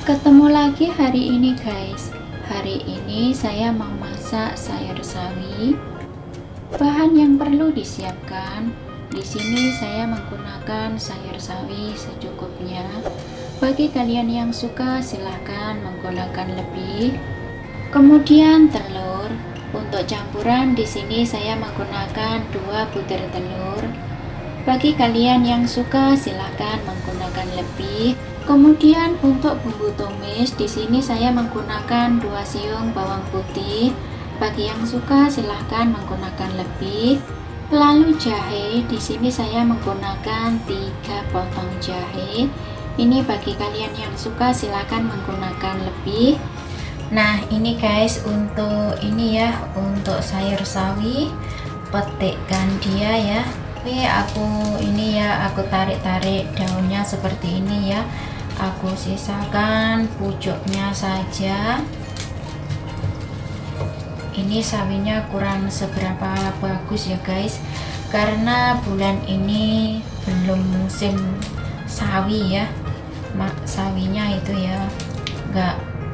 Ketemu lagi hari ini guys. Hari ini saya mau masak sayur sawi. Bahan yang perlu disiapkan. Di sini saya menggunakan sayur sawi secukupnya. Bagi kalian yang suka silahkan menggunakan lebih. Kemudian telur. Untuk campuran di sini saya menggunakan 2 butir telur. Bagi kalian yang suka silahkan menggunakan lebih. Kemudian untuk bumbu tumis di sini saya menggunakan 2 siung bawang putih. Bagi yang suka silahkan menggunakan lebih. Lalu jahe di sini saya menggunakan 3 potong jahe. Ini bagi kalian yang suka silahkan menggunakan lebih. Nah ini guys untuk ini ya, untuk sayur sawi petikkan dia ya. Oke, aku tarik-tarik daunnya seperti ini ya. Aku sisakan pucuknya saja. Ini sawinya kurang seberapa bagus ya guys, karena bulan ini belum musim sawi ya. Sawinya itu ya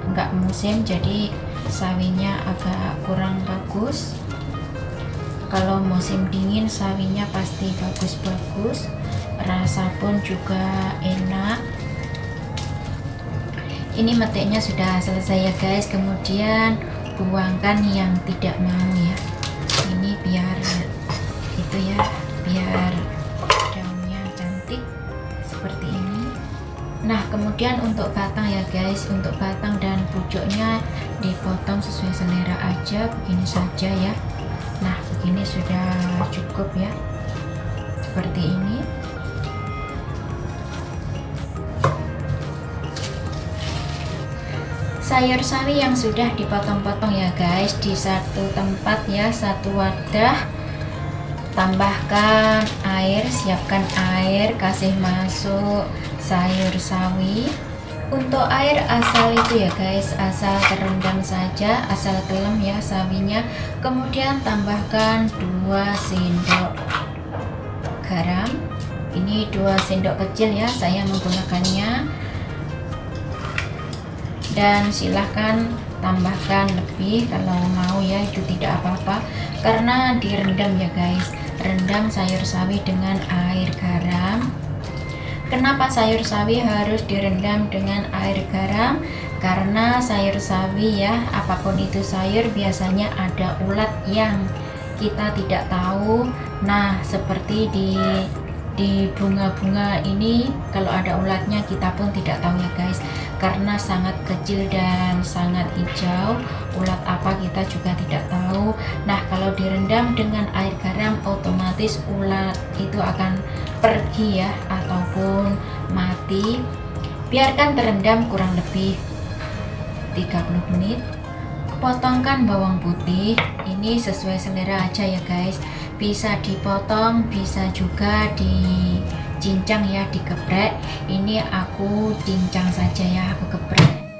nggak musim, jadi sawinya agak kurang bagus. Kalau musim dingin sawinya pasti bagus-bagus, rasa pun juga enak. Ini metiknya sudah selesai ya guys. Kemudian buangkan yang tidak mau ya. Ini biar itu ya, biar daunnya cantik seperti ini. Nah kemudian untuk batang ya guys, untuk batang dan pucuknya dipotong sesuai selera aja, begini saja ya. Nah begini sudah cukup ya, seperti ini. Sayur sawi yang sudah dipotong-potong ya guys, di satu tempat ya, satu wadah. Tambahkan air, siapkan air, kasih masuk sayur sawi. Untuk air asal itu ya guys, asal terendam saja, asal kelem ya sawinya. Kemudian tambahkan 2 sendok garam. Ini 2 sendok kecil ya saya menggunakannya. Dan silahkan tambahkan lebih kalau mau ya, itu tidak apa-apa karena direndam ya guys. Rendam sayur sawi dengan air garam. Kenapa sayur sawi harus direndam dengan air garam? Karena sayur sawi ya, apapun itu sayur biasanya ada ulat yang kita tidak tahu. Nah seperti di bunga-bunga ini kalau ada ulatnya kita pun tidak tahu ya guys, karena sangat kecil dan sangat hijau. Ulat apa kita juga tidak tahu. Nah kalau direndam dengan air garam otomatis ulat itu akan pergi ya, ataupun mati. Biarkan terendam kurang lebih 30 menit. Potongkan bawang putih, ini sesuai selera aja ya guys, bisa dipotong bisa juga dicincang ya, digeprek. Ini aku cincang saja ya, aku geprek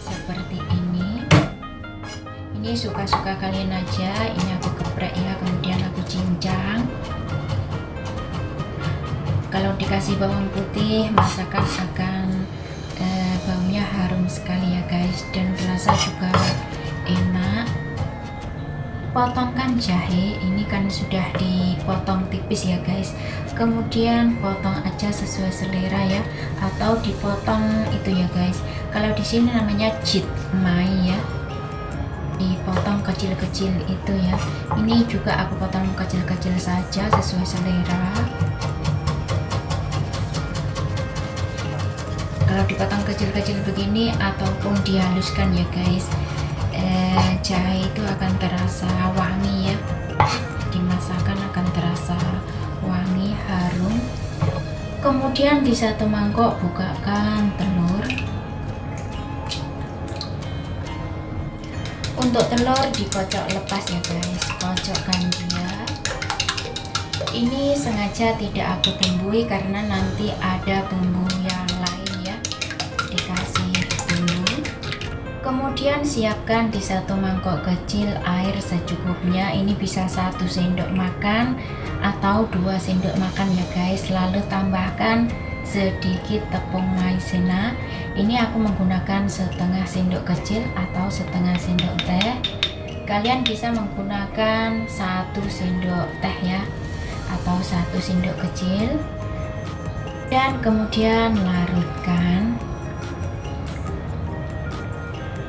seperti ini. Ini suka-suka kalian aja, ini aku geprek ya, kemudian aku cincang. Kalau dikasih bawang putih masakan akan baunya harum sekali ya guys, dan rasa juga enak. Potongkan jahe, ini kan sudah dipotong tipis ya guys. Kemudian potong aja sesuai selera ya, atau dipotong itu ya guys. Kalau di sini namanya jitmai ya, dipotong kecil-kecil itu ya. Ini juga aku potong kecil-kecil saja sesuai selera. Kalau dipotong kecil-kecil begini ataupun dihaluskan ya guys, jahe itu akan terasa wangi ya, dimasakkan akan terasa wangi, harum. Kemudian di satu mangkok bukakan telur. Untuk telur dikocok lepas ya guys, kocokkan dia. Ini sengaja tidak aku bumbui karena nanti ada bumbu yang lain ya, dikasih dulu. Kemudian siapkan di satu mangkok kecil air secukupnya. Ini bisa 1 sendok makan atau 2 sendok makan ya guys. Lalu tambahkan sedikit tepung maizena. Ini aku menggunakan setengah sendok kecil atau setengah sendok teh. Kalian bisa menggunakan 1 sendok teh ya, atau 1 sendok kecil. Dan kemudian larutkan.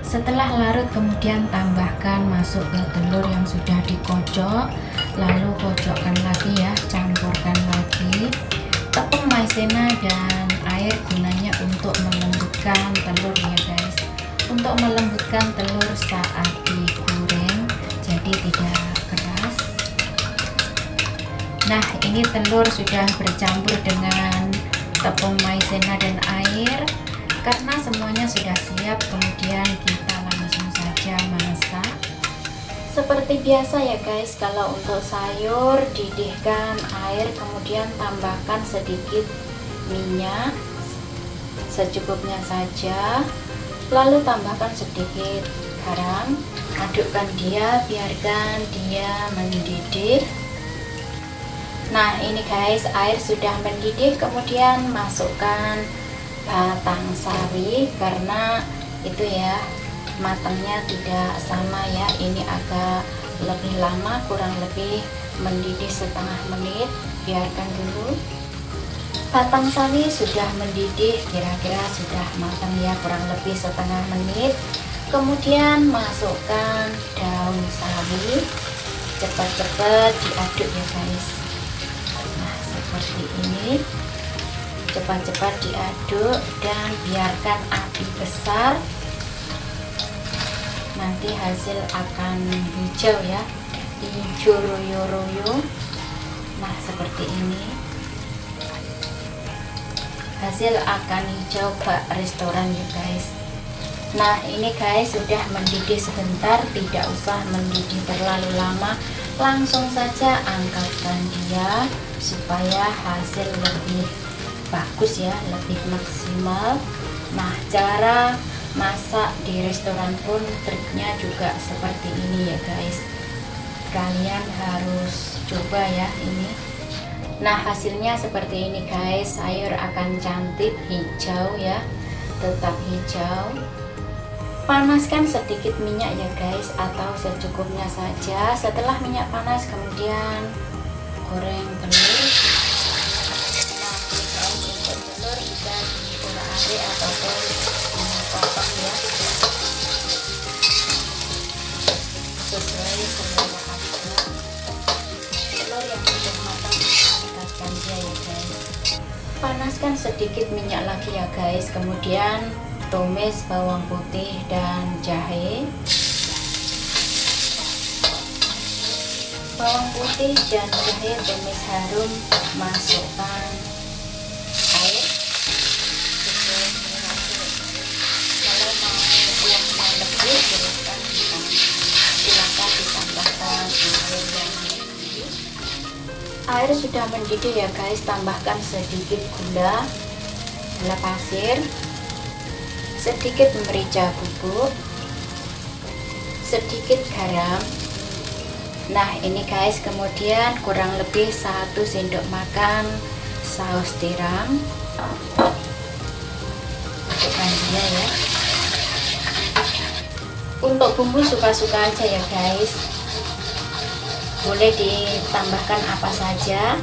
Setelah larut kemudian tambahkan masuk ke telur yang sudah dikocok, lalu kocokkan lagi ya, campurkan lagi tepung maizena dan air, gunanya untuk melembutkan telur ya guys, untuk melembutkan telur saat digoreng jadi tidak keras. Nah, ini telur sudah bercampur dengan tepung maizena dan air. Karena semuanya sudah siap, kemudian kita langsung saja masak. Seperti biasa ya guys, kalau untuk sayur didihkan air, kemudian tambahkan sedikit minyak secukupnya saja, lalu tambahkan sedikit garam, adukkan dia, biarkan dia mendidih. Nah ini guys, air sudah mendidih, kemudian masukkan batang sawi, karena itu ya matangnya tidak sama ya, ini agak lebih lama, kurang lebih mendidih setengah menit. Biarkan dulu. Batang sawi sudah mendidih, kira-kira sudah matang ya, kurang lebih setengah menit. Kemudian masukkan daun sawi, cepat-cepat diaduk ya guys. Nah seperti ini, cepat-cepat diaduk dan biarkan api besar, nanti hasil akan hijau ya, hijau royo-royo. Nah seperti ini, hasil akan hijau bak restoran ya guys. Nah ini guys sudah mendidih sebentar, tidak usah mendidih terlalu lama, langsung saja angkatkan dia supaya hasil lebih bagus ya, lebih maksimal. Nah cara masak di restoran pun triknya juga seperti ini ya guys, kalian harus coba ya ini. Nah hasilnya seperti ini guys, sayur akan cantik hijau ya, tetap hijau. Panaskan sedikit minyak ya guys, atau secukupnya saja. Setelah minyak panas kemudian goreng telur. Bisa diulek-ulek ataupun dipotong ya, sesuai selera aja. Telur yang sudah matang angkatkan dia ya guys. Panaskan sedikit minyak lagi ya guys, kemudian tumis bawang putih dan jahe. Bawang putih dan jahe tumis harum, masukkan air. Silakan ditambahkan air yang mendidih. Air sudah mendidih ya guys, tambahkan sedikit gula pasir, sedikit merica bubuk, sedikit garam. Nah ini guys, kemudian kurang lebih 1 sendok makan saus tiram, masukkan dia ya. Untuk bumbu suka-suka aja ya guys, boleh ditambahkan apa saja.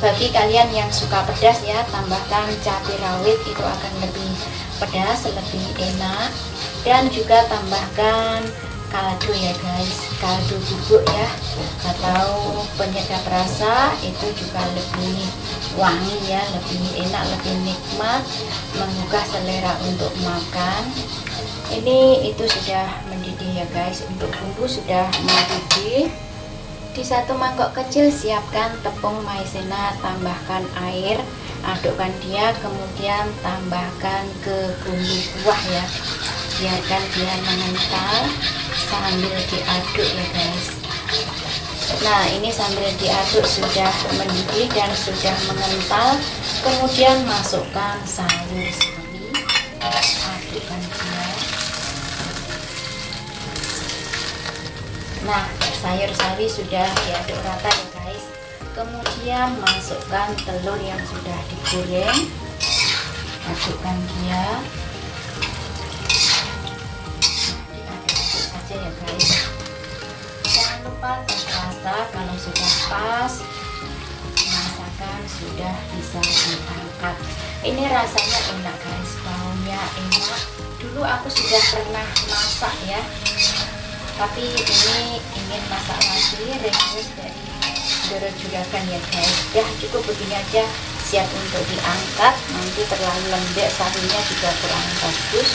Bagi kalian yang suka pedas ya, tambahkan cabai rawit, itu akan lebih pedas, lebih enak. Dan juga tambahkan kaldu ya guys, kaldu bubuk ya, atau penyedap rasa, itu juga lebih wangi ya, lebih enak, lebih nikmat, menggugah selera untuk makan. Ini itu sudah mendidih ya guys, untuk bumbu sudah mendidih. Di 1 mangkok kecil siapkan tepung maizena, tambahkan air, adukkan dia, kemudian tambahkan ke bumbu kuah ya, biarkan dia mengental sambil diaduk ya guys. Nah ini sambil diaduk sudah mendidih dan sudah mengental, kemudian masukkan sayur sawi, adukkan dia. Nah sayur sawi sudah diaduk rata ya guys, kemudian masukkan telur yang sudah digoreng, adukkan dia. ya guys. Jangan lupa tes rasa, kalau sudah pas masakan sudah bisa diangkat. Ini rasanya enak guys, baunya enak. Dulu aku sudah pernah masak ya, tapi ini ingin masak lagi, request dari Doro Juragan ya guys. Ya cukup begini aja, siap untuk diangkat. Nanti terlalu lembek, sawinya juga kurang bagus.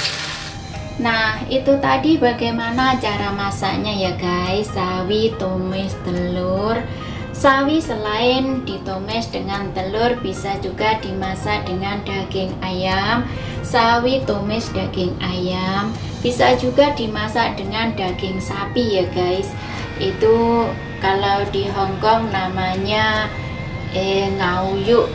Nah itu tadi bagaimana cara masaknya ya guys. Sawi, tumis, telur. Sawi selain ditumis dengan telur bisa juga dimasak dengan daging ayam. Sawi tumis daging ayam, bisa juga dimasak dengan daging sapi ya guys. Itu kalau di Hongkong namanya ngauyuk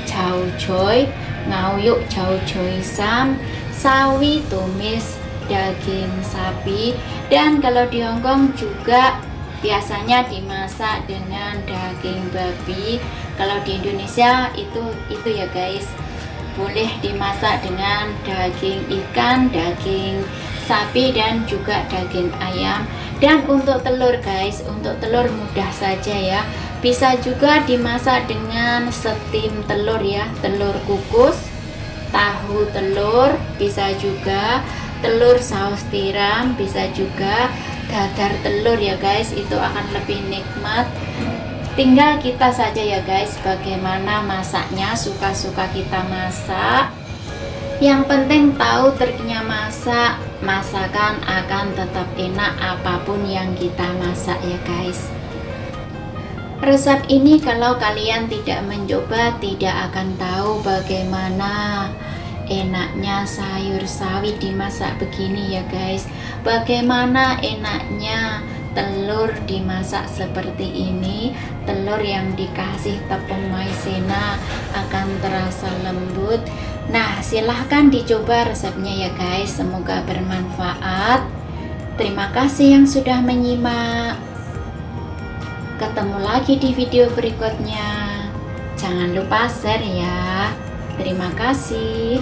chow choy, ngauyuk chow choy sam. Sawi tumis daging sapi, dan kalau di Hongkong juga biasanya dimasak dengan daging babi. Kalau di Indonesia itu ya guys, boleh dimasak dengan daging ikan, daging sapi, dan juga daging ayam. Dan untuk telur guys, untuk telur mudah saja ya, bisa juga dimasak dengan steam telur ya, telur kukus, tahu telur, bisa juga telur saus tiram, bisa juga dadar telur ya guys. Itu akan lebih nikmat. Tinggal kita saja ya guys bagaimana masaknya, suka-suka kita masak. Yang penting tahu triknya masak, masakan akan tetap enak apapun yang kita masak ya guys. Resep ini kalau kalian tidak mencoba tidak akan tahu bagaimana enaknya sayur sawi dimasak begini ya guys. Bagaimana enaknya telur dimasak seperti ini. Telur yang dikasih tepung maizena akan terasa lembut. Nah silahkan dicoba resepnya ya guys, semoga bermanfaat. Terima kasih yang sudah menyimak. Ketemu lagi di video berikutnya. Jangan lupa share ya. Terima kasih.